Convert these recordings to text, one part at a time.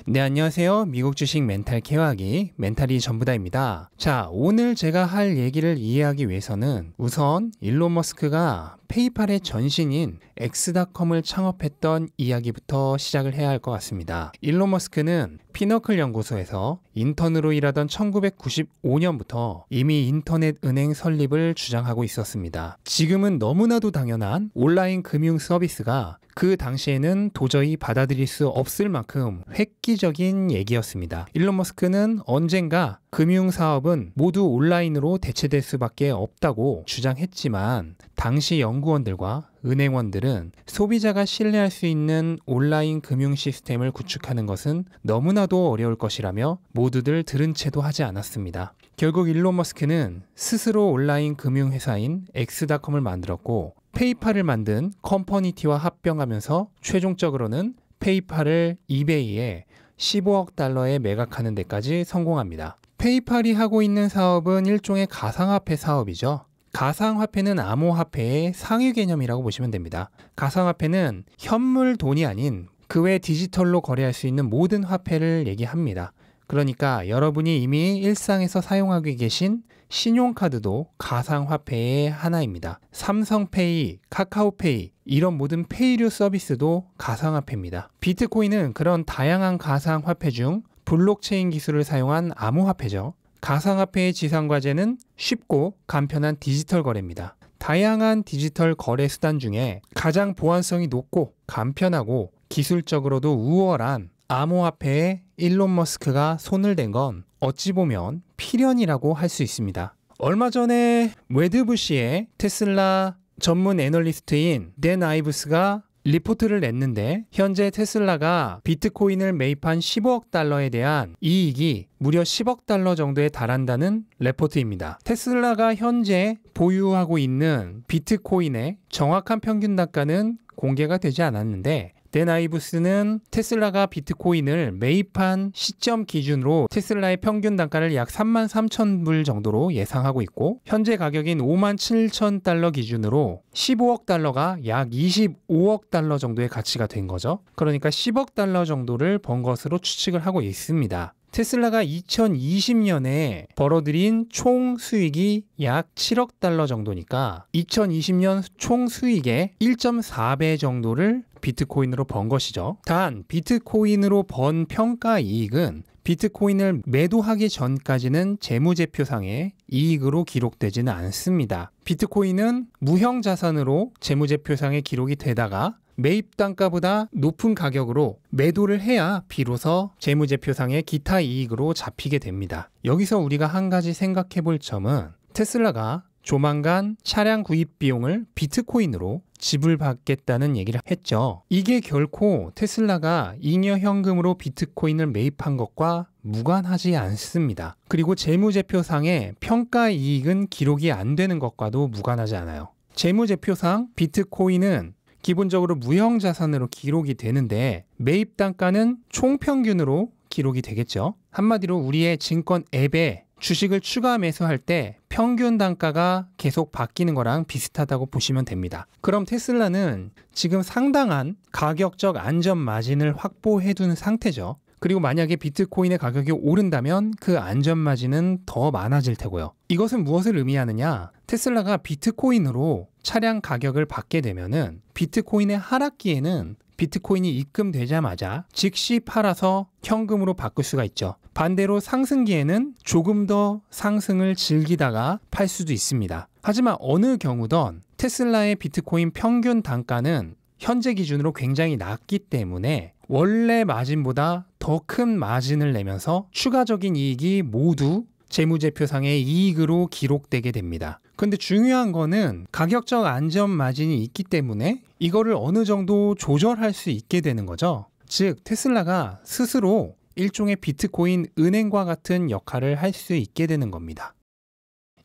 네, 안녕하세요. 미국 주식 멘탈 케어하기 멘탈이 전부다입니다. 자, 오늘 제가 할 얘기를 이해하기 위해서는 우선 일론 머스크가 페이팔의 전신인 엑스닷컴을 창업했던 이야기부터 시작을 해야 할 것 같습니다. 일론 머스크는 피너클 연구소에서 인턴으로 일하던 1995년부터 이미 인터넷 은행 설립을 주장하고 있었습니다. 지금은 너무나도 당연한 온라인 금융 서비스가 그 당시에는 도저히 받아들일 수 없을 만큼 획기적인 얘기였습니다. 일론 머스크는 언젠가 금융사업은 모두 온라인으로 대체될 수밖에 없다고 주장했지만 당시 연구원들과 은행원들은 소비자가 신뢰할 수 있는 온라인 금융 시스템을 구축하는 것은 너무나도 어려울 것이라며 모두들 들은 채도 하지 않았습니다. 결국 일론 머스크는 스스로 온라인 금융회사인 엑스닷컴을 만들었고 페이팔을 만든 컴퍼니티와 합병하면서 최종적으로는 페이팔을 이베이에 15억 달러에 매각하는 데까지 성공합니다. 페이팔이 하고 있는 사업은 일종의 가상화폐 사업이죠. 가상화폐는 암호화폐의 상위 개념이라고 보시면 됩니다. 가상화폐는 현물 돈이 아닌 그 외 디지털로 거래할 수 있는 모든 화폐를 얘기합니다. 그러니까 여러분이 이미 일상에서 사용하고 계신 신용카드도 가상화폐의 하나입니다. 삼성페이, 카카오페이 이런 모든 페이류 서비스도 가상화폐입니다. 비트코인은 그런 다양한 가상화폐 중 블록체인 기술을 사용한 암호화폐죠. 가상화폐의 지상과제는 쉽고 간편한 디지털 거래입니다. 다양한 디지털 거래 수단 중에 가장 보안성이 높고 간편하고 기술적으로도 우월한 암호화폐에 일론 머스크가 손을 댄 건 어찌 보면 필연이라고 할 수 있습니다. 얼마 전에 웨드부시의 테슬라 전문 애널리스트인 댄 아이브스가 리포트를 냈는데 현재 테슬라가 비트코인을 매입한 15억 달러에 대한 이익이 무려 10억 달러 정도에 달한다는 레포트입니다. 테슬라가 현재 보유하고 있는 비트코인의 정확한 평균 단가는 공개가 되지 않았는데 댄 아이브스는 테슬라가 비트코인을 매입한 시점 기준으로 테슬라의 평균 단가를 약 33,000불 정도로 예상하고 있고 현재 가격인 57,000달러 기준으로 15억 달러가 약 25억 달러 정도의 가치가 된 거죠. 그러니까 10억 달러 정도를 번 것으로 추측을 하고 있습니다. 테슬라가 2020년에 벌어들인 총 수익이 약 7억 달러 정도니까 2020년 총 수익의 1.4배 정도를 비트코인으로 번 것이죠. 단 비트코인으로 번 평가 이익은 비트코인을 매도하기 전까지는 재무제표상의 이익으로 기록되지는 않습니다. 비트코인은 무형 자산으로 재무제표상에 기록이 되다가 매입 단가보다 높은 가격으로 매도를 해야 비로소 재무제표상의 기타 이익으로 잡히게 됩니다. 여기서 우리가 한 가지 생각해 볼 점은 테슬라가 조만간 차량 구입 비용을 비트코인으로 지불받겠다는 얘기를 했죠. 이게 결코 테슬라가 잉여 현금으로 비트코인을 매입한 것과 무관하지 않습니다. 그리고 재무제표상의 평가 이익은 기록이 안 되는 것과도 무관하지 않아요. 재무제표상 비트코인은 기본적으로 무형 자산으로 기록이 되는데 매입 단가는 총평균으로 기록이 되겠죠. 한마디로 우리의 증권 앱에 주식을 추가 매수할 때 평균 단가가 계속 바뀌는 거랑 비슷하다고 보시면 됩니다. 그럼 테슬라는 지금 상당한 가격적 안전 마진을 확보해 두는 상태죠. 그리고 만약에 비트코인의 가격이 오른다면 그 안전 마진은 더 많아질 테고요. 이것은 무엇을 의미하느냐? 테슬라가 비트코인으로 차량 가격을 받게 되면은 비트코인의 하락기에는 비트코인이 입금되자마자 즉시 팔아서 현금으로 바꿀 수가 있죠. 반대로 상승기에는 조금 더 상승을 즐기다가 팔 수도 있습니다. 하지만 어느 경우든 테슬라의 비트코인 평균 단가는 현재 기준으로 굉장히 낮기 때문에 원래 마진보다 더 큰 마진을 내면서 추가적인 이익이 모두 재무제표상의 이익으로 기록되게 됩니다. 근데 중요한 거는 가격적 안전 마진이 있기 때문에 이거를 어느 정도 조절할 수 있게 되는 거죠. 즉 테슬라가 스스로 일종의 비트코인 은행과 같은 역할을 할 수 있게 되는 겁니다.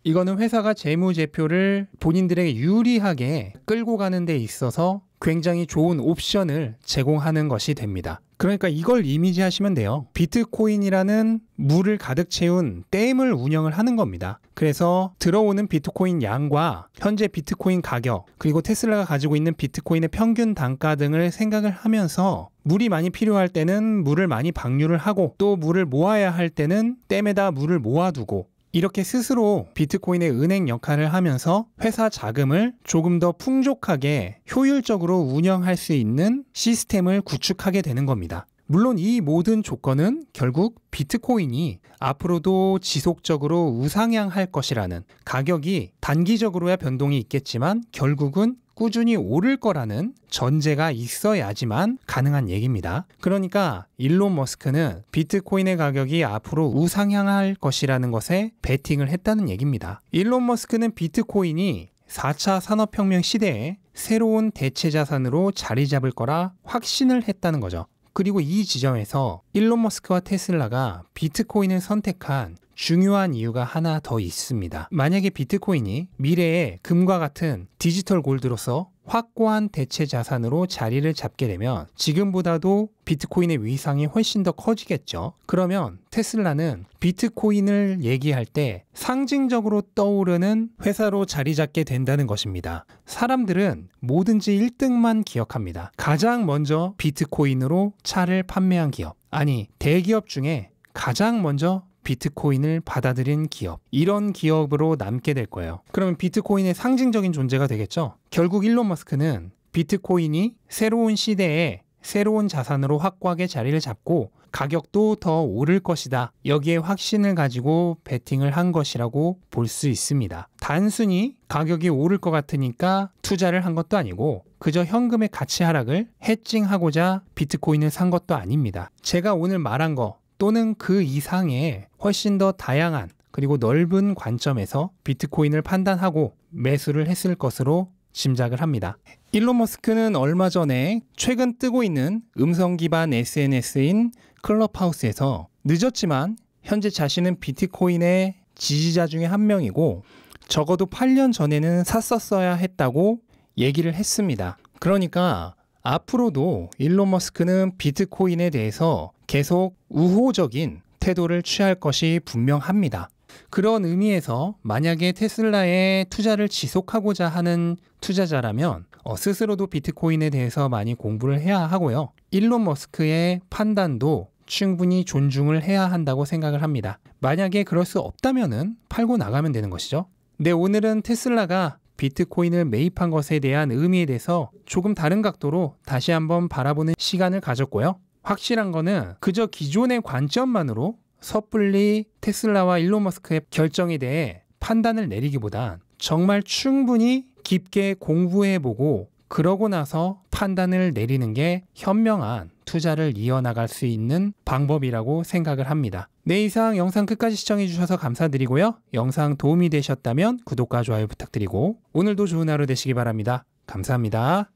이거는 회사가 재무제표를 본인들에게 유리하게 끌고 가는 데 있어서 굉장히 좋은 옵션을 제공하는 것이 됩니다. 그러니까 이걸 이미지하시면 돼요. 비트코인이라는 물을 가득 채운 댐을 운영을 하는 겁니다. 그래서 들어오는 비트코인 양과 현재 비트코인 가격, 그리고 테슬라가 가지고 있는 비트코인의 평균 단가 등을 생각을 하면서 물이 많이 필요할 때는 물을 많이 방류를 하고, 또 물을 모아야 할 때는 댐에다 물을 모아두고, 이렇게 스스로 비트코인의 은행 역할을 하면서 회사 자금을 조금 더 풍족하게 효율적으로 운영할 수 있는 시스템을 구축하게 되는 겁니다. 물론 이 모든 조건은 결국 비트코인이 앞으로도 지속적으로 우상향할 것이라는, 가격이 단기적으로야 변동이 있겠지만 결국은 꾸준히 오를 거라는 전제가 있어야지만 가능한 얘기입니다. 그러니까 일론 머스크는 비트코인의 가격이 앞으로 우상향할 것이라는 것에 베팅을 했다는 얘기입니다. 일론 머스크는 비트코인이 4차 산업혁명 시대에 새로운 대체 자산으로 자리 잡을 거라 확신을 했다는 거죠. 그리고 이 지점에서 일론 머스크와 테슬라가 비트코인을 선택한 중요한 이유가 하나 더 있습니다. 만약에 비트코인이 미래에 금과 같은 디지털 골드로서 확고한 대체 자산으로 자리를 잡게 되면 지금보다도 비트코인의 위상이 훨씬 더 커지겠죠. 그러면 테슬라는 비트코인을 얘기할 때 상징적으로 떠오르는 회사로 자리 잡게 된다는 것입니다. 사람들은 뭐든지 1등만 기억합니다. 가장 먼저 비트코인으로 차를 판매한 기업, 아니 대기업 중에 가장 먼저 비트코인을 받아들인 기업, 이런 기업으로 남게 될 거예요. 그러면 비트코인의 상징적인 존재가 되겠죠. 결국 일론 머스크는 비트코인이 새로운 시대에 새로운 자산으로 확고하게 자리를 잡고 가격도 더 오를 것이다, 여기에 확신을 가지고 베팅을 한 것이라고 볼 수 있습니다. 단순히 가격이 오를 것 같으니까 투자를 한 것도 아니고 그저 현금의 가치 하락을 해칭하고자 비트코인을 산 것도 아닙니다. 제가 오늘 말한 거 또는 그 이상의 훨씬 더 다양한 그리고 넓은 관점에서 비트코인을 판단하고 매수를 했을 것으로 짐작을 합니다. 일론 머스크는 얼마 전에 최근 뜨고 있는 음성 기반 SNS인 클럽하우스에서 늦었지만 현재 자신은 비트코인의 지지자 중에 한 명이고 적어도 8년 전에는 샀었어야 했다고 얘기를 했습니다. 그러니까 앞으로도 일론 머스크는 비트코인에 대해서 계속 우호적인 태도를 취할 것이 분명합니다. 그런 의미에서 만약에 테슬라에 투자를 지속하고자 하는 투자자라면 스스로도 비트코인에 대해서 많이 공부를 해야 하고요. 일론 머스크의 판단도 충분히 존중을 해야 한다고 생각을 합니다. 만약에 그럴 수 없다면은 팔고 나가면 되는 것이죠. 네, 오늘은 테슬라가 비트코인을 매입한 것에 대한 의미에 대해서 조금 다른 각도로 다시 한번 바라보는 시간을 가졌고요. 확실한 거는 그저 기존의 관점만으로 섣불리 테슬라와 일론 머스크의 결정에 대해 판단을 내리기보단 정말 충분히 깊게 공부해보고 그러고 나서 판단을 내리는 게 현명한 투자를 이어나갈 수 있는 방법이라고 생각을 합니다. 네, 이상 영상 끝까지 시청해주셔서 감사드리고요. 영상 도움이 되셨다면 구독과 좋아요 부탁드리고 오늘도 좋은 하루 되시기 바랍니다. 감사합니다.